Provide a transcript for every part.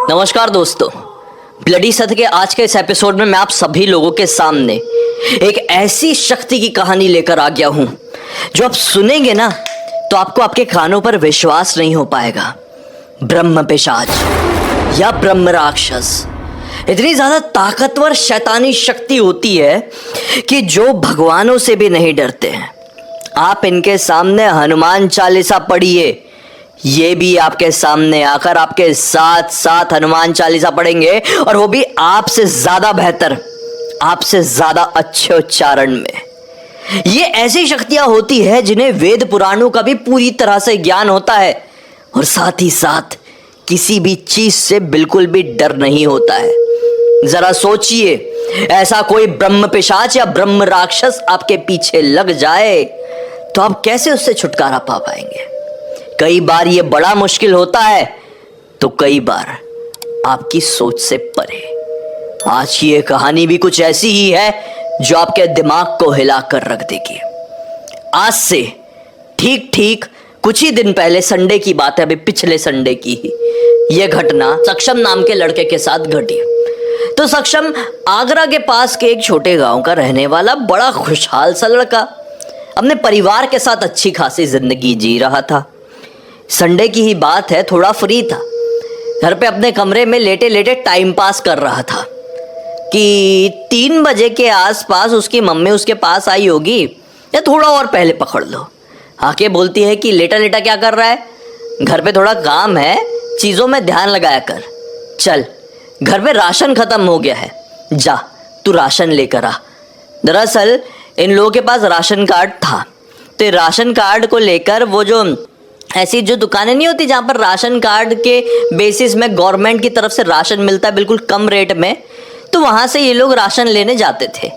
नमस्कार दोस्तों, ब्लडी सत्य के आज के इस एपिसोड में मैं आप सभी लोगों के सामने एक ऐसी शक्ति की कहानी लेकर आ गया हूं जो आप सुनेंगे ना तो आपको आपके कानों पर विश्वास नहीं हो पाएगा। ब्रह्म पिशाच या ब्रह्म राक्षस इतनी ज्यादा ताकतवर शैतानी शक्ति होती है कि जो भगवानों से भी नहीं डरते हैं। आप इनके सामने हनुमान चालीसा पढ़िए, ये भी आपके सामने आकर आपके साथ साथ हनुमान चालीसा पढ़ेंगे और वो भी आपसे ज्यादा बेहतर, आपसे ज्यादा अच्छे उच्चारण में। ये ऐसी शक्तियां होती है जिन्हें वेद पुराणों का भी पूरी तरह से ज्ञान होता है और साथ ही साथ किसी भी चीज से बिल्कुल भी डर नहीं होता है। जरा सोचिए, ऐसा कोई ब्रह्म पिशाच या ब्रह्म राक्षस आपके पीछे लग जाए तो आप कैसे उससे छुटकारा पा पाएंगे। कई बार ये बड़ा मुश्किल होता है तो कई बार आपकी सोच से परे। आज की ये कहानी भी कुछ ऐसी ही है जो आपके दिमाग को हिलाकर रख देगी। आज से ठीक ठीक कुछ ही दिन पहले, संडे की बात है, अभी पिछले संडे की ही यह घटना सक्षम नाम के लड़के के साथ घटी। तो सक्षम आगरा के पास के एक छोटे गांव का रहने वाला बड़ा खुशहाल सा लड़का अपने परिवार के साथ अच्छी खासी जिंदगी जी रहा था। संडे की ही बात है, थोड़ा फ्री था, घर पे अपने कमरे में लेटे लेटे टाइम पास कर रहा था कि 3 बजे के आसपास उसकी मम्मी उसके पास आई होगी या थोड़ा और पहले पकड़ लो। आके बोलती है कि लेटा लेटा क्या कर रहा है, घर पे थोड़ा काम है, चीज़ों में ध्यान लगाया कर। चल, घर पे राशन खत्म हो गया है, जा तू राशन लेकर आ। दरअसल इन लोगों के पास राशन कार्ड था, तो राशन कार्ड को लेकर वो जो ऐसी जो दुकानें नहीं होती जहाँ पर राशन कार्ड के बेसिस में गवर्नमेंट की तरफ से राशन मिलता है बिल्कुल कम रेट में, तो वहाँ से ये लोग राशन लेने जाते थे।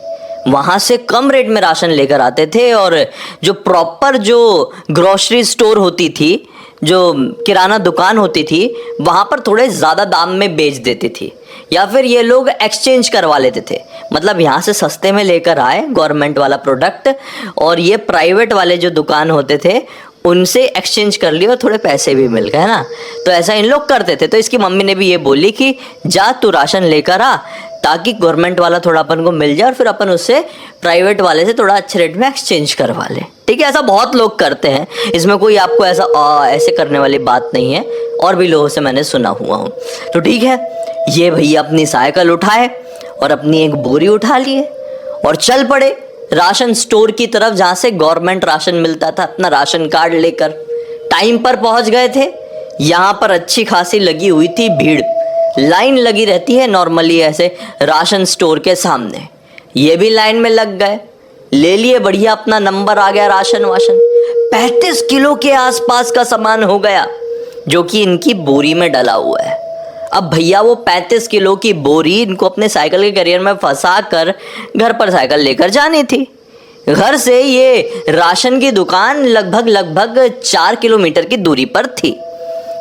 वहाँ से कम रेट में राशन लेकर आते थे और जो प्रॉपर जो ग्रोसरी स्टोर होती थी, जो किराना दुकान होती थी, वहाँ पर थोड़े ज़्यादा दाम में बेच देती थी या फिर ये लोग एक्सचेंज करवा लेते थे। मतलब यहाँ से सस्ते में लेकर आए गवर्नमेंट वाला प्रोडक्ट और ये प्राइवेट वाले जो दुकान होते थे उनसे एक्सचेंज कर लिया और थोड़े पैसे भी मिल गए, है ना। तो ऐसा इन लोग करते थे। तो इसकी मम्मी ने भी ये बोली कि जा तू राशन लेकर आ ताकि गवर्नमेंट वाला थोड़ा अपन को मिल जाए और फिर अपन उससे प्राइवेट वाले से थोड़ा अच्छे रेट में एक्सचेंज करवा ले। ठीक है, ऐसा बहुत लोग करते हैं, इसमें कोई आपको ऐसे करने वाली बात नहीं है, और भी लोगों से मैंने सुना हुआ हूँ। तो ठीक है, ये भैया अपनी साइकिल उठाए और अपनी एक बोरी उठा लिए और चल पड़े राशन स्टोर की तरफ जहाँ से गवर्नमेंट राशन मिलता था। अपना राशन कार्ड लेकर टाइम पर पहुँच गए थे। यहाँ पर अच्छी खासी लगी हुई थी भीड़, लाइन लगी रहती है नॉर्मली ऐसे राशन स्टोर के सामने। ये भी लाइन में लग गए, ले लिए, बढ़िया अपना नंबर आ गया। राशन 35 किलो के आसपास का सामान हो गया जो कि इनकी बोरी में डला हुआ है। अब भैया वो 35 किलो की बोरी इनको अपने साइकिल के करियर में फंसा कर घर पर साइकिल लेकर जानी थी। घर से ये राशन की दुकान लगभग 4 किलोमीटर की दूरी पर थी।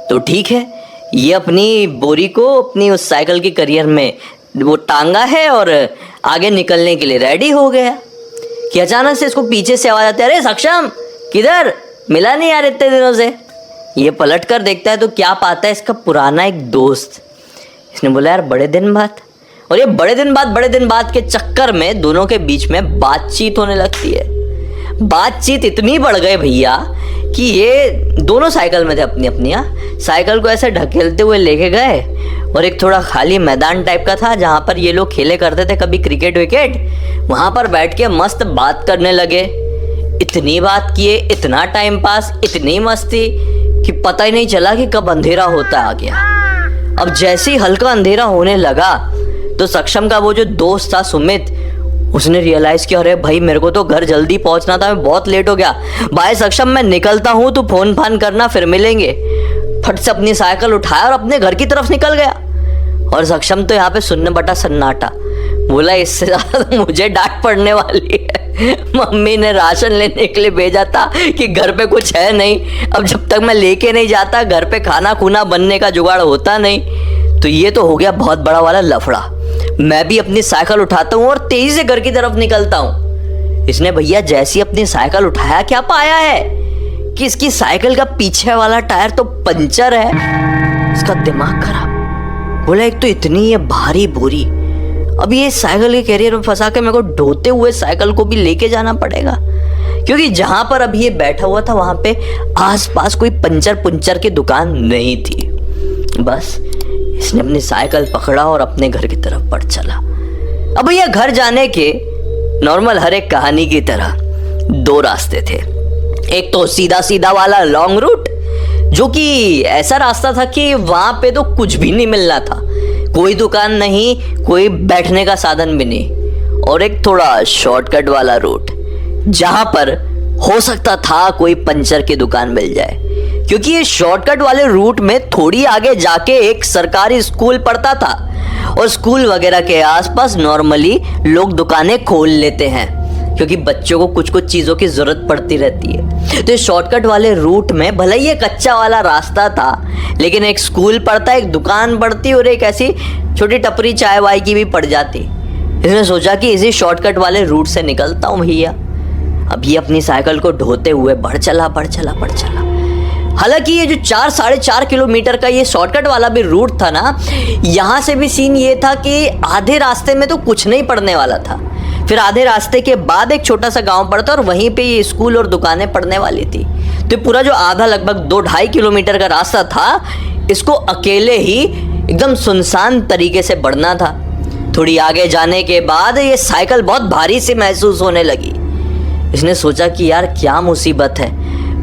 तो ठीक है, ये अपनी बोरी को अपनी उस साइकिल की करियर में वो टांगा है और आगे निकलने के लिए रेडी हो गया कि अचानक से इसको पीछे से आवाज आती है, अरे सक्षम किधर, मिला नहीं यार इतने दिनों से। ये पलट कर देखता है तो क्या पाता है, इसका पुराना एक दोस्त। इसने बोला यार बड़े दिन बाद, और ये बड़े दिन बाद के चक्कर में दोनों के बीच में बातचीत होने लगती है। बातचीत इतनी बढ़ गई भैया कि ये दोनों साइकिल में थे अपनी साइकिल को ऐसे ढकेलते हुए लेके गए और एक थोड़ा खाली मैदान टाइप का था जहाँ पर ये लोग खेले करते थे कभी क्रिकेट विकेट, वहाँ पर बैठ के मस्त बात करने लगे। इतनी बात किए, इतना टाइम पास, इतनी मस्ती कि पता ही नहीं चला कि कब अंधेरा होता आ गया। अब जैसे ही हल्का अंधेरा होने लगा तो सक्षम का वो जो दोस्त था सुमित, उसने रियलाइज किया अरे भाई मेरे को तो घर जल्दी पहुंचना था, मैं बहुत लेट हो गया। भाई सक्षम मैं निकलता हूँ, तू फोन फान करना, फिर मिलेंगे। फट से अपनी साइकिल उठाया और अपने घर की तरफ निकल गया। और सक्षम तो यहाँ पे सुनने बटा सन्नाटा। बोला इससे ज्यादा तो मुझे डांट पड़ने वाली है। मम्मी ने राशन लेने के लिए भेजा था कि घर पे कुछ है नहीं, अब जब तक मैं लेके नहीं जाता घर पे खाना खूना बनने का जुगाड़ होता नहीं। तो ये तो हो गया बहुत बड़ा वाला लफड़ा। मैं भी अपनी साइकिल उठाता हूँ और तेजी से घर की तरफ निकलता हूँ। इसने भैया जैसी अपनी साइकिल उठाया क्या पाया है कि इसकी साइकिल का पीछे वाला टायर तो पंचर है। इसका दिमाग खराब। बोला एक तो इतनी ये भारी बोरी, अब ये साइकिल के कैरियर में फंसा के मेरे को ढोते हुए साइकिल को भी लेके जाना पड़ेगा, क्योंकि जहां पर अभी ये बैठा हुआ था वहां पे आसपास कोई पंचर की दुकान नहीं थी। बस इसने अपनी साइकिल पकड़ा और अपने घर की तरफ बढ़ चला। अब ये घर जाने के नॉर्मल हर एक कहानी की तरह दो रास्ते थे। एक तो सीधा सीधा वाला लॉन्ग रूट, जो कि ऐसा रास्ता था कि वहां पे तो कुछ भी नहीं मिलना था, कोई दुकान नहीं, कोई बैठने का साधन भी नहीं। और एक थोड़ा शॉर्टकट वाला रूट, जहां पर हो सकता था कोई पंचर की दुकान मिल जाए, क्योंकि ये शॉर्टकट वाले रूट में थोड़ी आगे जाके एक सरकारी स्कूल पड़ता था और स्कूल वगैरह के आसपास नॉर्मली लोग दुकानें खोल लेते हैं, क्योंकि बच्चों को कुछ कुछ चीज़ों की ज़रूरत पड़ती रहती है। तो शॉर्टकट वाले रूट में भले ही ये कच्चा वाला रास्ता था, लेकिन एक स्कूल पड़ता, एक दुकान पड़ती और एक ऐसी छोटी टपरी चाय वाय की भी पड़ जाती। इसने सोचा कि इसी शॉर्टकट वाले रूट से निकलता हूँ भैया। अब ये अपनी साइकिल को ढोते हुए बढ़ चला। हालांकि ये जो 4-4.5 किलोमीटर का ये शॉर्टकट वाला भी रूट था ना, यहाँ से भी सीन ये था कि आधे रास्ते में तो कुछ नहीं पड़ने वाला था, फिर आधे रास्ते के बाद एक छोटा सा गांव पड़ता और वहीं पे ये स्कूल और दुकानें पड़ने वाली थी। तो पूरा जो आधा लगभग 2-2.5 किलोमीटर का रास्ता था, इसको अकेले ही एकदम सुनसान तरीके से बढ़ना था। थोड़ी आगे जाने के बाद ये साइकिल बहुत भारी सी महसूस होने लगी। इसने सोचा कि यार क्या मुसीबत है,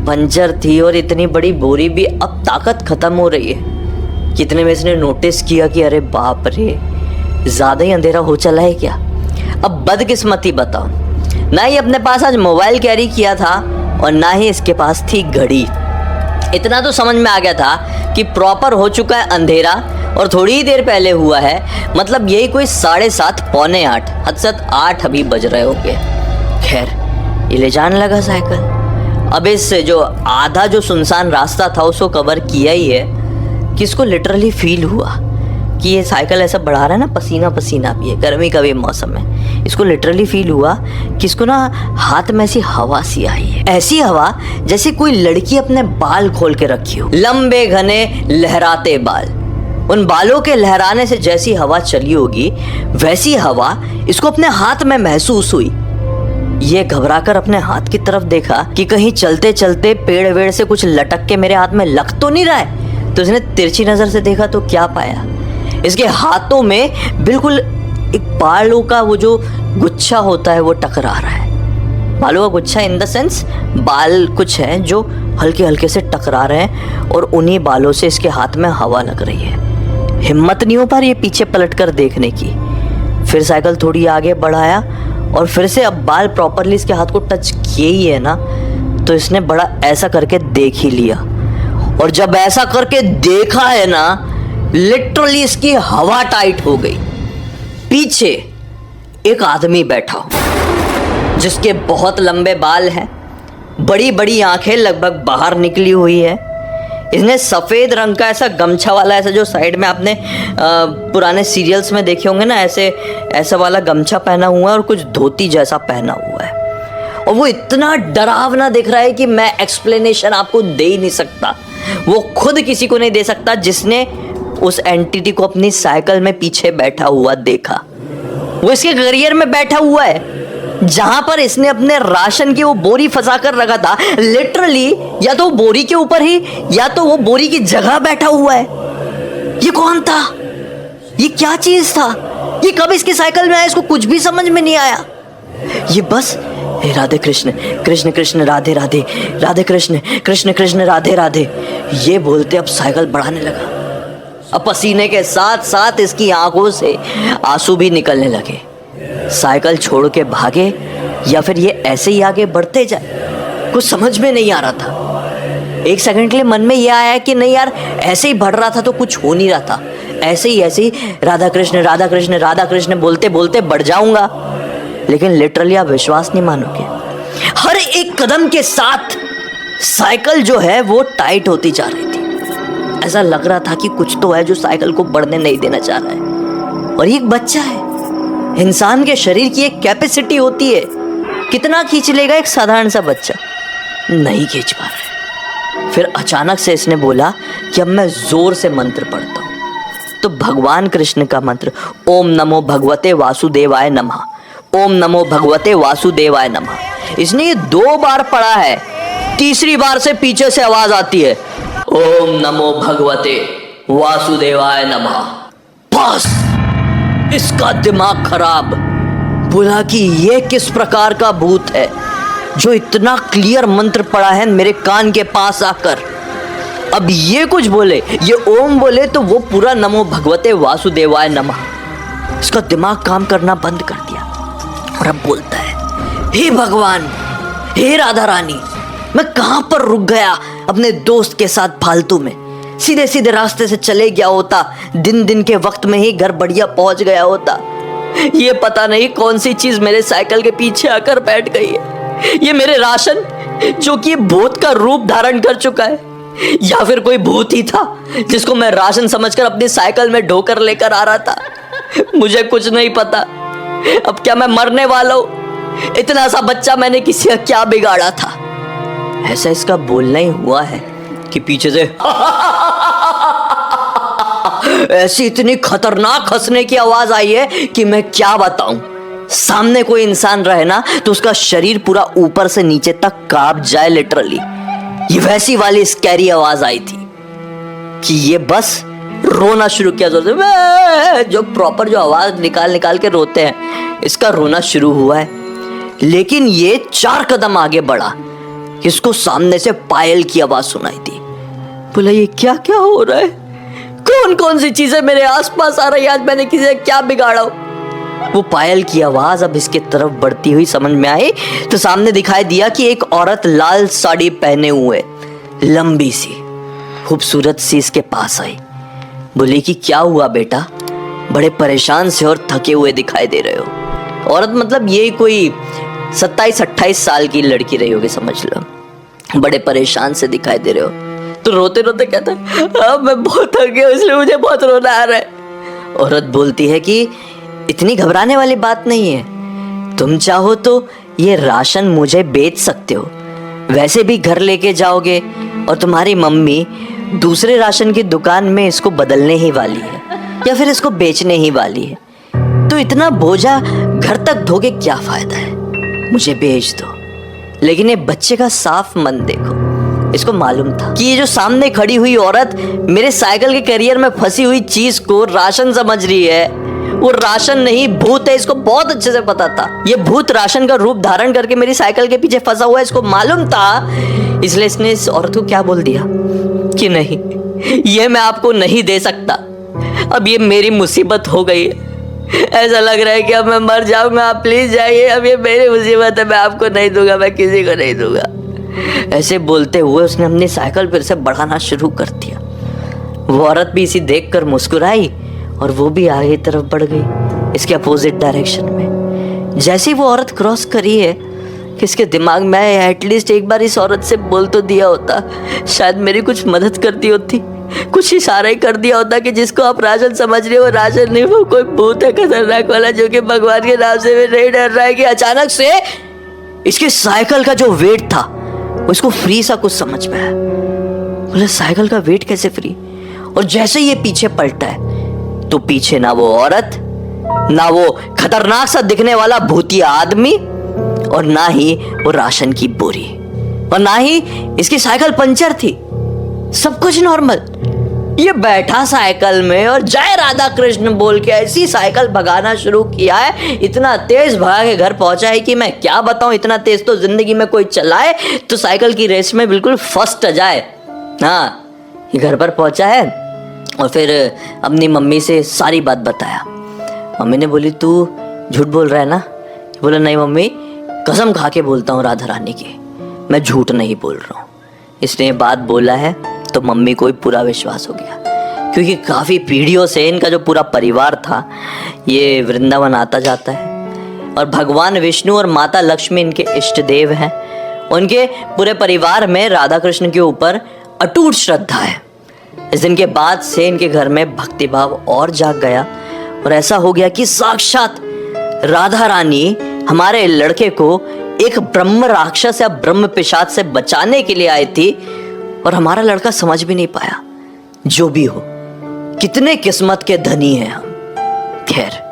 पंचर थी और इतनी बड़ी बोरी भी, अब ताकत खत्म हो रही है। कितने में इसने नोटिस किया कि अरे बाप रे, ज्यादा ही अंधेरा हो चला है क्या। अब बदकिस्मती बताओ, ना ही अपने पास आज मोबाइल कैरी किया था और ना ही इसके पास थी घड़ी। इतना तो समझ में आ गया था कि प्रॉपर हो चुका है अंधेरा और थोड़ी ही देर पहले हुआ है, मतलब यही कोई 7:30 पौने 8, हद से 8 अभी बज रहे होंगे। खैर ये ले जाने लगा साइकिल। अब इससे जो आधा जो सुनसान रास्ता था उसको कवर किया ही है कि इसको लिटरली फील हुआ कि ये साइकिल ऐसा बढ़ा रहा है ना, पसीना पसीना भी है, गर्मी का भी मौसम है। इसको लिटरली फील हुआ कि इसको ना हाथ में ऐसी हवा सी आई है, ऐसी हवा जैसे कोई लड़की अपने बाल खोल के रखी हो, लंबे घने लहराते बाल। उन बालों के लहराने से जैसी हवा चली होगी वैसी हवा इसको अपने हाथ में महसूस हुई। ये घबराकर अपने हाथ की तरफ देखा कि कहीं चलते चलते पेड़ वेड़ से कुछ लटक के मेरे हाथ में लग तो नहीं रहा है। तो इसने तिरछी नजर से देखा तो क्या पाया, इसके हाथों में बिल्कुल एक बालों का वो जो गुच्छा होता है वो टकरा रहा है। बालों का गुच्छा इन द सेंस बाल कुछ हैं जो हल्के हल्के से टकरा रहे हैं और उन्हीं बालों से इसके हाथ में हवा लग रही है। हिम्मत नहीं हो पा रही है पीछे पलट कर देखने की। फिर साइकिल थोड़ी आगे बढ़ाया और फिर से अब बाल प्रॉपरली इसके हाथ को टच किए ही है ना, तो इसने बड़ा ऐसा करके देख ही लिया। और जब ऐसा करके देखा है ना, लिटरली इसकी हवा टाइट हो गई। पीछे एक आदमी बैठा हो जिसके बहुत लंबे बाल हैं, बड़ी बड़ी आंखें लगभग बाहर निकली हुई है। इसने सफ़ेद रंग का ऐसा गमछा वाला, ऐसा जो साइड में आपने पुराने सीरियल्स में देखे होंगे ना, ऐसा वाला गमछा पहना हुआ है और कुछ धोती जैसा पहना हुआ है। और वो इतना डरावना दिख रहा है कि मैं एक्सप्लेनेशन आपको दे ही नहीं सकता। वो खुद किसी को नहीं दे सकता जिसने उस एंटिटी को अपनी साइकिल में पीछे बैठा हुआ देखा। वो इसके करियर में बैठा हुआ है जहां पर इसने अपने राशन की वो बोरी फंसा कर रखा था। लिटरली या तो वो बोरी के ऊपर ही या तो वो बोरी की जगह बैठा हुआ है। ये कौन था, ये क्या चीज था, ये कब इसकी साइकिल में आया, इसको कुछ भी समझ में नहीं आया। ये बस हे राधे कृष्ण कृष्ण कृष्ण राधे राधे, राधे कृष्ण कृष्ण कृष्ण राधे राधे, ये बोलते अब साइकिल बढ़ाने लगा। अब पसीने के साथ साथ इसकी आंखों से आंसू भी निकलने लगे। साइकिल छोड़ के भागे या फिर ये ऐसे ही आगे बढ़ते जाए, कुछ समझ में नहीं आ रहा था। एक सेकंड के लिए मन में यह आया कि नहीं यार, ऐसे ही बढ़ रहा था तो कुछ हो नहीं रहा था, ऐसे ही राधा कृष्ण राधा कृष्ण राधा कृष्ण बोलते बोलते बढ़ जाऊंगा। लेकिन लिटरली आप विश्वास नहीं मानोगे, हर एक कदम के साथ साइकिल जो है वो टाइट होती जा रही थी। ऐसा लग रहा था कि कुछ तो है जो साइकिल को बढ़ने नहीं देना चाह रहा है। और ये एक बच्चा है, इंसान के शरीर की एक कैपेसिटी होती है, कितना खींच लेगा एक साधारण सा बच्चा, नहीं खींच पा रहा है। फिर अचानक से इसने बोला कि अब मैं जोर से मंत्र पढ़ता हूँ। तो भगवान कृष्ण का मंत्र ओम नमो भगवते वासुदेवाय नमः, ओम नमो भगवते वासुदेवाय नमः, इसने ये 2 बार पढ़ा है। तीसरी बार से पीछे से आवाज आती है ओम नमो भगवते वासुदेवाय नमः। बस इसका दिमाग खराब। बोला कि ये किस प्रकार का भूत है जो इतना क्लियर मंत्र पढ़ा है मेरे कान के पास आकर। अब ये कुछ बोले, ये ओम बोले तो वो पूरा नमो भगवते वासुदेवाय नमः। इसका दिमाग काम करना बंद कर दिया और अब बोलता है हे भगवान, हे राधा रानी, मैं कहां पर रुक गया अपने दोस्त के साथ फालतू में। सीधे सीधे रास्ते से चले गया होता, दिन के वक्त में ही घर बढ़िया पहुंच गया होता। ये पता नहीं कौन सी चीज मेरे साइकिल के पीछे आकर बैठ गई है। ये मेरे राशन जो कि भूत का रूप धारण कर चुका है, या फिर कोई भूत ही था जिसको मैं राशन समझकर अपनी साइकिल में ढोकर लेकर आ रहा था। मुझे कुछ नहीं पता। अब क्या मैं मरने वाला हूं? इतना सा बच्चा मैंने किसी का क्या बिगाड़ा था? ऐसा इसका बोलना ही हुआ है कि पीछे से ऐसी इतनी खतरनाक हंसने की आवाज आई है कि मैं क्या बताऊं। सामने कोई इंसान रहे ना तो उसका शरीर पूरा ऊपर से नीचे तक कांप जाए लिटरली। ये वैसी वाली स्कैरी आवाज आई थी कि ये बस रोना शुरू किया जोर से, जो प्रॉपर जो आवाज निकाल के रोते हैं, इसका रोना शुरू हुआ है। लेकिन ये 4 कदम आगे बढ़ा, इसको सामने से पायल की आवाज सुनाई दी। बोला ये क्या क्या हो रहा है? कौन कौन सी चीजें मेरे आसपास आ रही है? आज मैंने किसी से क्या बिगाड़ा? वो पायल की आवाज अब इसके तरफ बढ़ती हुई समझ में आई तो सामने दिखाई दिया कि एक औरत लाल साड़ी पहने हुए लंबी सी खूबसूरत सी इसके पास आई। बोली कि क्या हुआ बेटा, बड़े परेशान से और थके हुए दिखाई दे रहे हो। औरत मतलब ये कोई 27-28 साल की लड़की रही होगी समझ लो। बड़े परेशान से दिखाई दे रहे हो। तो रोते रोते कहता है मैं बहुत थक गया इसलिए मुझे बहुत रोना आ रहा है। औरत बोलती है कि इतनी घबराने वाली बात नहीं है, तुम चाहो तो ये राशन मुझे बेच सकते हो। वैसे भी घर लेके जाओगे और तुम्हारी मम्मी दूसरे राशन की दुकान में इसको बदलने ही वाली है या फिर इसको बेचने ही वाली है, तो इतना बोझा घर तक ढोके क्या फायदा है, मुझे बेच दो। लेकिन ये बच्चे का साफ मन देखो, इसको मालूम था कि ये जो सामने खड़ी हुई औरत मेरे साइकिल के करियर में फंसी हुई चीज को राशन समझ रही है। वो राशन नहीं भूत है, इसको बहुत अच्छे से पता था। ये भूत राशन का रूप धारण करके मेरी साइकिल के पीछे फंसा हुआ है, इसको मालूम था। इसलिए इसने इस औरत को क्या बोल दिया कि नहीं, ये मैं आपको नहीं दे सकता, अब ये मेरी मुसीबत हो गई है। ऐसा लग रहा है कि अब मैं मर जाऊंगा, आप प्लीज जाइए, अब ये मेरी मुसीबत है, मैं आपको नहीं दूंगा, मैं किसी को नहीं दूंगा। ऐसे बोलते हुए उसने अपनी साइकिल फिर से बढ़ाना शुरू कर दिया। वो औरत भी इसी देखकर मुस्कुराई और वो भी आगे तरफ बढ़ गई इसके अपोजिट डायरेक्शन में। जैसे ही वो औरत क्रॉस करी है कि इसके दिमाग में एटलीस्ट एक बार इस औरत से बोल तो दिया होता, शायद मेरी कुछ मदद करती होती, कुछ इशारा ही कर दिया होता कि जिसको आप राशन समझ रहे हो राशन नहीं, वो कोई भूत है खतरनाक वाला जो कि भगवान के नाम से भी नहीं डर रहा है। कि अचानक से इसकी साइकिल का जो वेट था उसको फ्री सा कुछ समझ में आया। बोले साइकिल का वेट कैसे फ्री? और जैसे ये पीछे पलटा है तो पीछे ना वो औरत, ना वो खतरनाक सा दिखने वाला भूतिया आदमी, और ना ही वो राशन की बोरी, और ना ही इसकी साइकिल पंचर थी। सब कुछ नॉर्मल। ये बैठा साइकिल में और जय राधा कृष्ण बोल के ऐसी साइकिल भगाना शुरू किया है। इतना तेज भगा के घर पहुंचा है कि मैं क्या बताऊं, इतना तेज तो जिंदगी में कोई चलाए तो साइकिल की रेस में बिल्कुल फर्स्ट आ जाए। हाँ, ये घर पर पहुंचा है और फिर अपनी मम्मी से सारी बात बताया। मम्मी ने बोली तू झूठ बोल रहा है ना? बोला नहीं मम्मी, कसम खा के बोलता हूँ राधा रानी की, मैं झूठ नहीं बोल रहा हूँ। इसने ये बात बोला है तो मम्मी को भी पूरा विश्वास हो गया, क्योंकि काफ़ी पीढ़ियों से इनका जो पूरा परिवार था ये वृंदावन आता जाता है और भगवान विष्णु और माता लक्ष्मी इनके इष्ट देव हैं। उनके पूरे परिवार में राधा कृष्ण के ऊपर अटूट श्रद्धा है। इस दिन के बाद से इनके घर में भक्तिभाव और जाग गया और ऐसा हो गया कि साक्षात राधा रानी हमारे लड़के को एक ब्रह्म राक्षस या ब्रह्म पिशाच से बचाने के लिए आई थी, और हमारा लड़का समझ भी नहीं पाया। जो भी हो, कितने किस्मत के धनी हैं हम। खैर,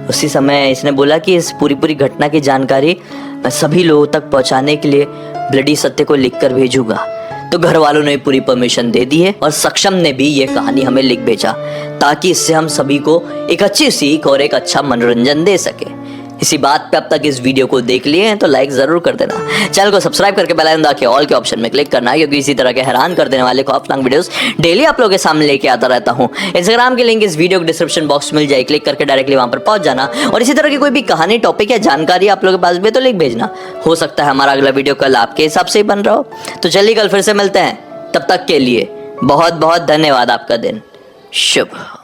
उसी समय इसने बोला कि इस पूरी घटना की जानकारी मैं सभी लोगों तक पहुंचाने के लिए ब्लडी सत्य को लिखकर भेजूंगा। तो घर वालों ने पूरी परमिशन दे दी है और सक्षम ने भी ये कहानी हमें लिख भेजा, ताकि इससे हम सभी को एक अच्छी सीख और एक अच्छा मनोरंजन दे सके। इसी बात पे अब तक इस वीडियो को देख लिए हैं तो लाइक जरूर कर देना, चैनल को सब्सक्राइब करके बेल आइकन दबा के ऑल के ऑप्शन में क्लिक करना, क्योंकि इसी तरह के हैरान कर देने वाले खौफनाक वीडियोस डेली आप लोगों के सामने लेके आता रहता हूं। इंस्टाग्राम की लिंक इस वीडियो के डिस्क्रिप्शन बॉक्स में मिल जाए, क्लिक करके डायरेक्टली वहां पर पहुंच जाना। और इसी तरह की कोई भी कहानी, टॉपिक या जानकारी आप लोगों के पास भी तो लिख भेजना। हो सकता है हमारा अगला वीडियो कल आपके हिसाब से ही बन रहा हो। तो चलिए कल फिर से मिलते हैं, तब तक के लिए बहुत बहुत धन्यवाद। आपका दिन शुभ हो।